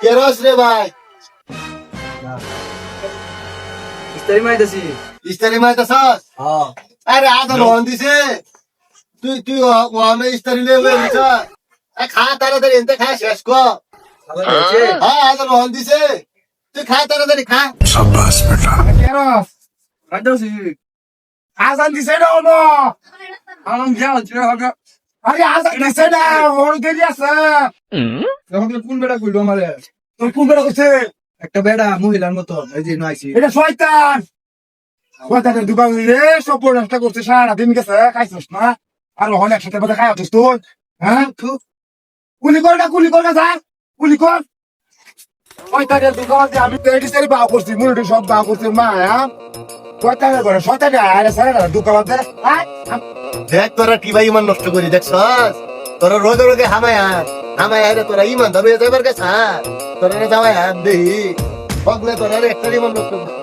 কেরস রে ভাই ইস্তারি মাইতাছি। ইস্তারি মাইতাছস হ্যাঁ। আরে আদা রহন দিছে তুই তুই ওয়ামে ইস্তারি লে বলছ খা তাড়াতাড়ি এনতে খা শেষ কর খাবার হয়েছে? হ্যাঁ আদা রহন দিছে তুই খা তাড়াতাড়ি খা কেরস খাইতাছি। আজান দিছে না ওনো আমার যা হচ্ছে হবে। আরে আজান দিছে না ওর দেরি আছে এখন কোন বেটা কইলো আমারে? তোর কোন বেড়া কইছে একটা বেটা মহিলার মতো এই যে নাইছি। এটা শয়তান শয়তানের দোকান রে সব নষ্ট করছে সারা দিন গেছে খাইছিস না আর ওখানে একসাথে বোধ খাই হতিস তুই হ্যাঁ কুলি কর না যা কুলি কর শয়তানের দোকান যে আমি তো এটি সারি বাও করছি মুরুটি সব বাও করছি মা হ্যাঁ শয়তানের ঘরে শয়তানের আরে সারা দোকানতে দেখ তোরা কি ভাই ইমান নষ্ট করি দেখছস তোরা রোদে রোদে হামায়া রে তোরা ইমান ধরে যাবার গেছা তোরা যাওয়া দেই বগলে তোরা একটা ইমান নষ্ট করি